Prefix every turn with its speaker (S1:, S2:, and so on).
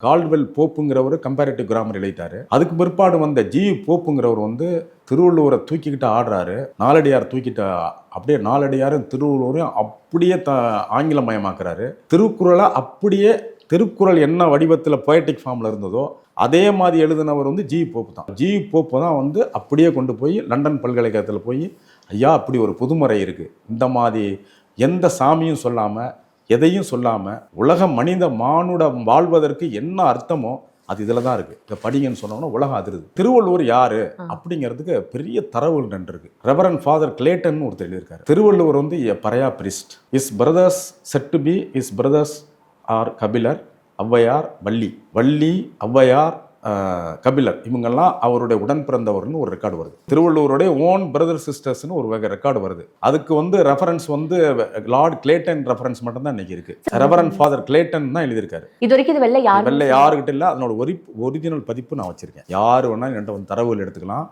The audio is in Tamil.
S1: கால்டுவெல் போப்புங்கிறவர் கம்பேரிட்டிவ் கிராமர் எழுதிட்டாரு. அதுக்கு பிற்பாடு வந்த போப்புங்கிறவர் வந்து திருவள்ளுவரை தூக்கிக்கிட்டு ஆடுறாரு. நாலடியார் தூக்கிட்டு அப்படியே நாலடியாரும் திருவள்ளுவரையும் அப்படியே ஆங்கிலமயமாக்குறாரு. திருக்குறளை அப்படியே திருக்குறள் என்ன வடிவத்தில் பொயட்டிக் ஃபார்மில் இருந்ததோ அதே மாதிரி எழுதினவர் வந்து போப்பு தான். போப்பு தான் வந்து அப்படியே கொண்டு போய் லண்டன் பல்கலைக்கழகத்தில் போய் ஐயா அப்படி ஒரு புதுமுறை இருக்குது, இந்த மாதிரி எந்த சாமியும் சொல்லாமல் எதையும் சொல்லாமல் உலக மனித மானுடம் வாழ்வதற்கு என்ன அர்த்தமோ அது இதில் தான் இருக்குது, இதை படிங்கன்னு சொன்னோம்னா உலகம் அதிருது. திருவள்ளுவர் யாரு அப்படிங்கிறதுக்கு பெரிய தரவுகள் இருக்கு. ரெவரண்ட் ஃபாதர் கிளேட்டன் ஒருத்தர் எழுதியிருக்காரு. திருவள்ளுவர் வந்து a pariah priest. His brothers said to be his brothers are Kapilar, Avvaiyar, Valli, Avvaiyar, Kapilar, இவங்கெல்லாம் அவருடைய உடன் பிறந்தவர்னு ஒரு ரெக்கார்டு வருது. திருவள்ளுவருடைய ஓன் பிரதர் சிஸ்டர்ஸ்னு ஒரு வகை ரெக்கார்டு வருது. அதுக்கு வந்து ரெஃபரன்ஸ் வந்து லார்ட் கிளேட்டன் ரெஃபரன்ஸ் மட்டும் தான் இன்னைக்கு இருக்கு. ரெவரண்ட் ஃபாதர் கிளேட்டன் தான் எழுதியிருக்காரு.
S2: இது வரைக்கும் இது வெள்ளை
S1: யாருக்கிட்ட இல்லை. அதனோட ஒரிஜினல் பதிப்பு நான் வச்சிருக்கேன். யாரு வேணா என்கிட்ட வந்து தரவுகள் எடுத்துக்கலாம்.